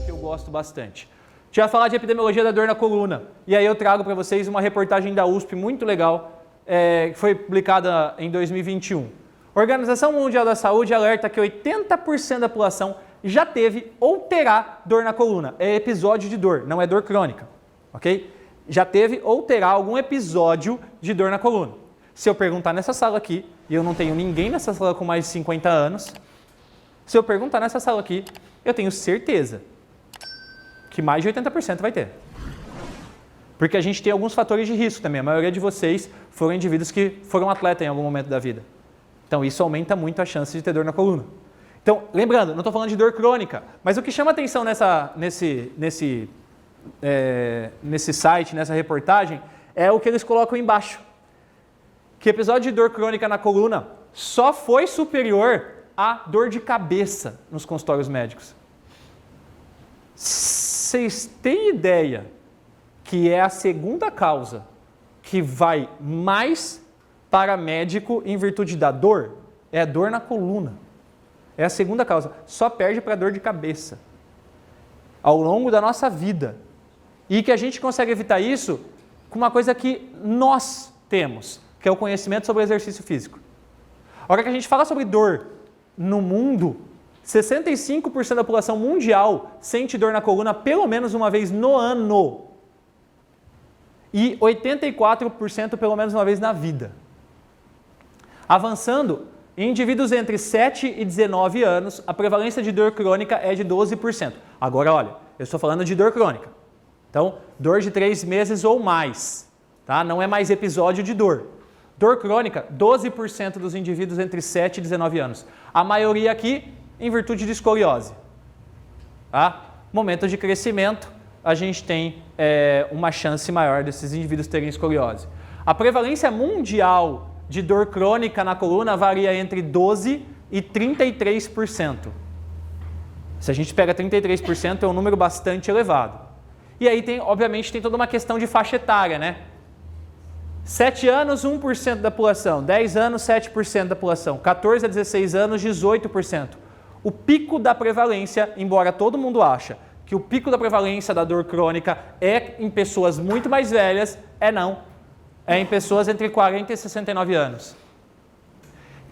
Que eu gosto bastante. A gente vai falar de epidemiologia da dor na coluna. E aí eu trago para vocês uma reportagem da USP muito legal, que foi publicada em 2021. A Organização Mundial da Saúde alerta que 80% da população já teve ou terá dor na coluna. É episódio de dor, não é dor crônica, ok? Já teve ou terá algum episódio de dor na coluna. Se eu perguntar nessa sala aqui, e eu não tenho ninguém nessa sala com mais de 50 anos, se eu perguntar nessa sala aqui, eu tenho certeza que mais de 80% vai ter. Porque a gente tem alguns fatores de risco também. A maioria de vocês foram indivíduos que foram atletas em algum momento da vida. Então isso aumenta muito a chance de ter dor na coluna. Então, lembrando, não estou falando de dor crônica, mas o que chama atenção nesse site, nessa reportagem, é o que eles colocam embaixo. Que episódio de dor crônica na coluna só foi superior à dor de cabeça nos consultórios médicos. Vocês têm ideia que é a segunda causa que vai mais para médico em virtude da dor? É a dor na coluna. É a segunda causa. Só perde para a dor de cabeça ao longo da nossa vida. E que a gente consegue evitar isso com uma coisa que nós temos, que é o conhecimento sobre o exercício físico. A hora que a gente fala sobre dor no mundo, 65% da população mundial sente dor na coluna pelo menos uma vez no ano. E 84% pelo menos uma vez na vida. Avançando, em indivíduos entre 7 e 19 anos, a prevalência de dor crônica é de 12%. Agora, olha, eu estou falando de dor crônica. Então, dor de 3 meses ou mais. Tá? Não é mais episódio de dor. Dor crônica, 12% dos indivíduos entre 7 e 19 anos. A maioria aqui em virtude de escoliose. Tá? Momento de crescimento, a gente tem uma chance maior desses indivíduos terem escoliose. A prevalência mundial de dor crônica na coluna varia entre 12% e 33%. Se a gente pega 33%, é um número bastante elevado. E aí, obviamente, tem toda uma questão de faixa etária, né? 7 anos, 1% da população. 10 anos, 7% da população. 14 a 16 anos, 18%. O pico da prevalência, embora todo mundo ache que o pico da prevalência da dor crônica é em pessoas muito mais velhas, não. É em pessoas entre 40 e 69 anos.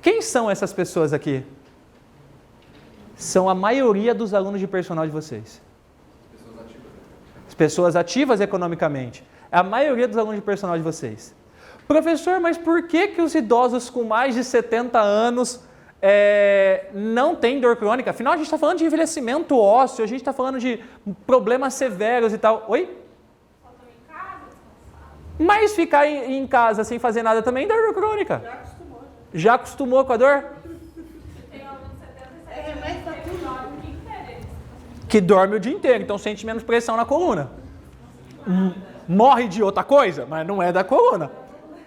Quem são essas pessoas aqui? São a maioria dos alunos de personal de vocês. As pessoas ativas economicamente. É a maioria dos alunos de personal de vocês. Professor, mas por que os idosos com mais de 70 anos não têm dor crônica? Afinal, a gente está falando de envelhecimento ósseo, a gente está falando de problemas severos e tal. Oi? Mas ficar em casa sem fazer nada também dá dor crônica. Já acostumou. Já acostumou com a dor? Tem aluno de 77 que dorme o dia inteiro. Que dorme o dia inteiro, então sente menos pressão na coluna. Morre de outra coisa, mas não é da coluna.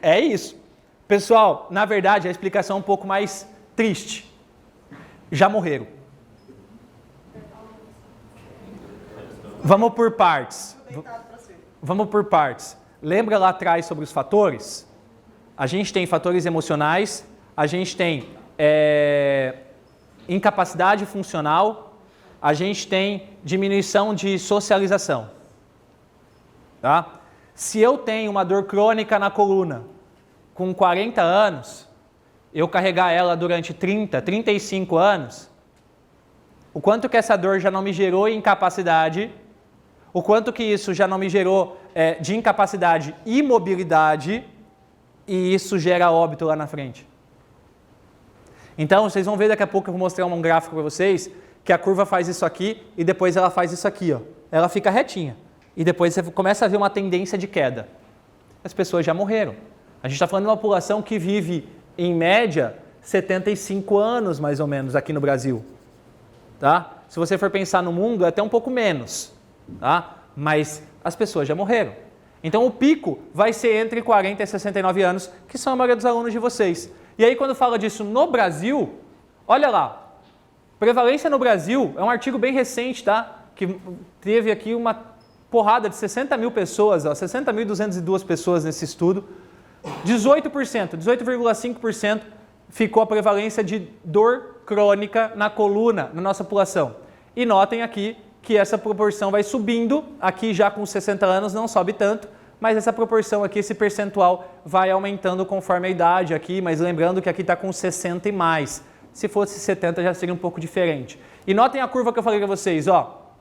É isso. Pessoal, na verdade, a explicação é um pouco mais triste. Já morreram. Vamos por partes. Vamos por partes. Lembra lá atrás sobre os fatores? A gente tem fatores emocionais, a gente tem incapacidade funcional, a gente tem diminuição de socialização. Tá? Se eu tenho uma dor crônica na coluna com 40 anos, eu carregar ela durante 30, 35 anos, o quanto que essa dor já não me gerou incapacidade, o quanto que isso já não me gerou de incapacidade e imobilidade, e isso gera óbito lá na frente. Então, vocês vão ver daqui a pouco, eu vou mostrar um gráfico para vocês, que a curva faz isso aqui e depois ela faz isso aqui. Ó. Ela fica retinha. E depois você começa a ver uma tendência de queda. As pessoas já morreram. A gente está falando de uma população que vive, em média, 75 anos, mais ou menos, aqui no Brasil. Tá? Se você for pensar no mundo, é até um pouco menos. Tá? Mas as pessoas já morreram. Então o pico vai ser entre 40 e 69 anos, que são a maioria dos alunos de vocês. E aí quando fala disso no Brasil, olha lá, prevalência no Brasil, é um artigo bem recente, tá? Que teve aqui uma porrada de 60 mil pessoas, 60.202 pessoas nesse estudo, 18%, 18,5% ficou a prevalência de dor crônica na coluna na nossa população. E notem aqui que essa proporção vai subindo, aqui já com 60 anos não sobe tanto, mas essa proporção aqui, esse percentual vai aumentando conforme a idade aqui, mas lembrando que aqui está com 60 e mais. Se fosse 70 já seria um pouco diferente. E notem a curva que eu falei para vocês, ó.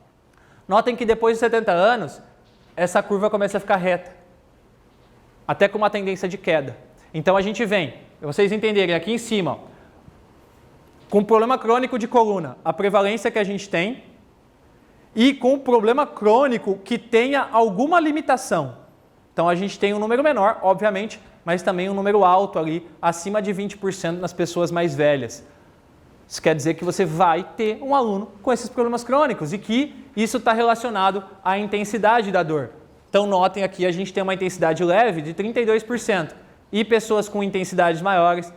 Notem que depois de 70 anos, essa curva começa a ficar reta, até com uma tendência de queda. Então a gente vem, para vocês entenderem, aqui em cima, ó, com problema crônico de coluna, a prevalência que a gente tem, e com problema crônico que tenha alguma limitação. Então a gente tem um número menor, obviamente, mas também um número alto ali, acima de 20% nas pessoas mais velhas. Isso quer dizer que você vai ter um aluno com esses problemas crônicos e que isso está relacionado à intensidade da dor. Então notem aqui, a gente tem uma intensidade leve de 32% e pessoas com intensidades maiores,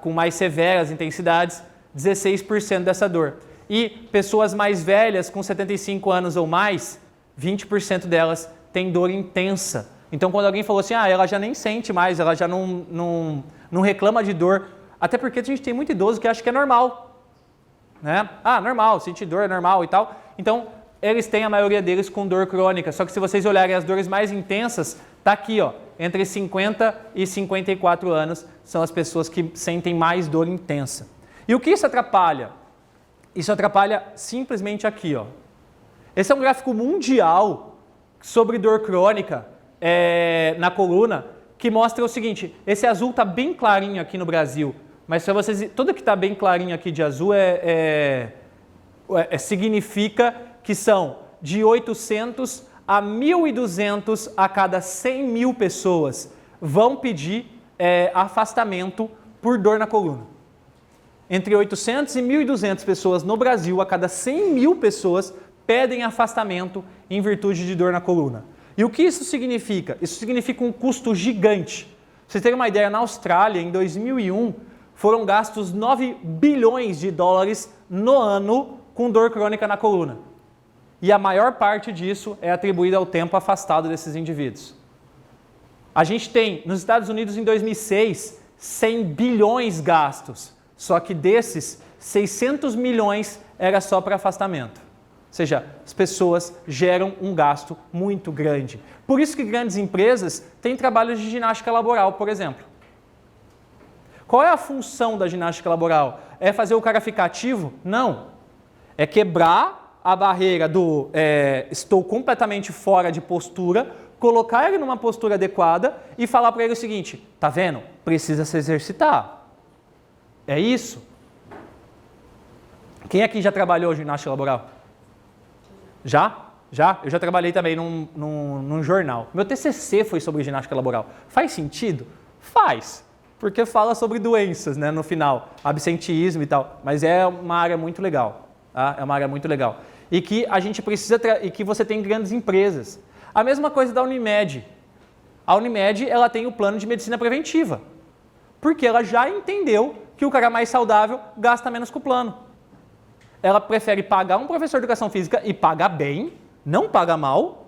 com mais severas intensidades, 16% dessa dor. E pessoas mais velhas, com 75 anos ou mais, 20% delas têm dor intensa. Então quando alguém falou assim, ela já nem sente mais, ela já não reclama de dor, até porque a gente tem muito idoso que acha que é normal, né? Normal, sentir dor é normal e tal. Então, eles têm a maioria deles com dor crônica. Só que se vocês olharem as dores mais intensas, tá aqui, ó, entre 50 e 54 anos são as pessoas que sentem mais dor intensa. E o que isso atrapalha? Isso atrapalha simplesmente aqui, ó. Esse é um gráfico mundial sobre dor crônica na coluna, que mostra o seguinte, esse azul está bem clarinho aqui no Brasil, mas para vocês, tudo que está bem clarinho aqui de azul significa que são de 800 a 1.200 a cada 100 mil pessoas vão pedir afastamento por dor na coluna. Entre 800 e 1.200 pessoas no Brasil, a cada 100 mil pessoas, pedem afastamento em virtude de dor na coluna. E o que isso significa? Isso significa um custo gigante. Pra vocês terem uma ideia, na Austrália, em 2001, foram gastos 9 bilhões de dólares no ano com dor crônica na coluna. E a maior parte disso é atribuída ao tempo afastado desses indivíduos. A gente tem, nos Estados Unidos, em 2006, 100 bilhões gastos. Só que desses, 600 milhões era só para afastamento. Ou seja, as pessoas geram um gasto muito grande. Por isso que grandes empresas têm trabalhos de ginástica laboral, por exemplo. Qual é a função da ginástica laboral? É fazer o cara ficar ativo? Não. É quebrar a barreira do estou completamente fora de postura, colocar ele numa postura adequada e falar para ele o seguinte, tá vendo? Precisa se exercitar. É isso. Quem aqui já trabalhou ginástica laboral? Já? Eu já trabalhei também num jornal. Meu TCC foi sobre ginástica laboral. Faz sentido? Faz. Porque fala sobre doenças, né, no final. Absenteísmo e tal. Mas é uma área muito legal. Tá? É uma área muito legal. E que a gente precisa... e que você tem grandes empresas. A mesma coisa da Unimed. A Unimed, ela tem o plano de medicina preventiva. Porque ela já entendeu que o cara mais saudável gasta menos com o plano. Ela prefere pagar um professor de educação física e pagar bem, não paga mal,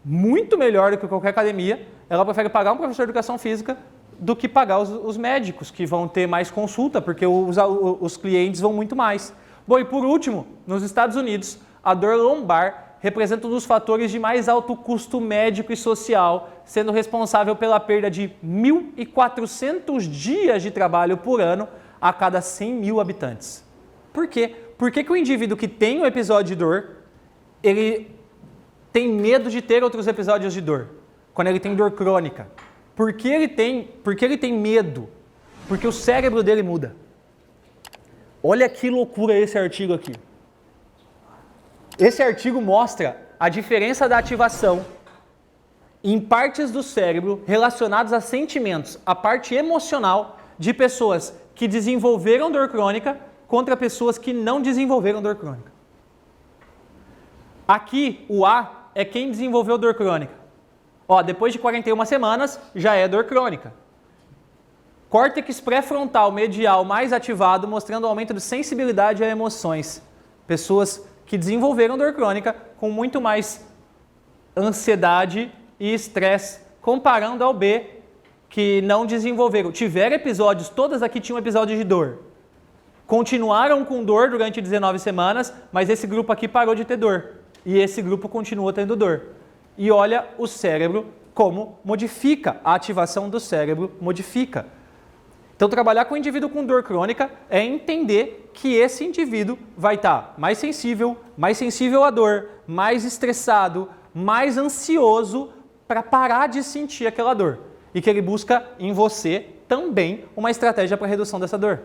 muito melhor do que qualquer academia. Ela prefere pagar um professor de educação física do que pagar os médicos, que vão ter mais consulta, porque os clientes vão muito mais. Bom, e por último, nos Estados Unidos, a dor lombar representa um dos fatores de mais alto custo médico e social, sendo responsável pela perda de 1.400 dias de trabalho por ano a cada 100 mil habitantes. Por quê? Por que o indivíduo que tem um episódio de dor, ele tem medo de ter outros episódios de dor? Quando ele tem dor crônica. Por que ele tem medo? Porque o cérebro dele muda. Olha que loucura esse artigo aqui. Esse artigo mostra a diferença da ativação em partes do cérebro relacionadas a sentimentos, a parte emocional de pessoas que desenvolveram dor crônica contra pessoas que não desenvolveram dor crônica. Aqui, o A é quem desenvolveu dor crônica. Depois de 41 semanas, já é dor crônica. Córtex pré-frontal medial mais ativado, mostrando aumento de sensibilidade a emoções. Pessoas que desenvolveram dor crônica com muito mais ansiedade e estresse, comparando ao B, que não desenvolveram, tiveram episódios, todas aqui tinham episódio de dor. Continuaram com dor durante 19 semanas, mas esse grupo aqui parou de ter dor. E esse grupo continuou tendo dor. E olha o cérebro como modifica, a ativação do cérebro modifica. Então, trabalhar com o indivíduo com dor crônica é entender que esse indivíduo vai estar mais sensível à dor, mais estressado, mais ansioso para parar de sentir aquela dor. E que ele busca em você também uma estratégia para redução dessa dor.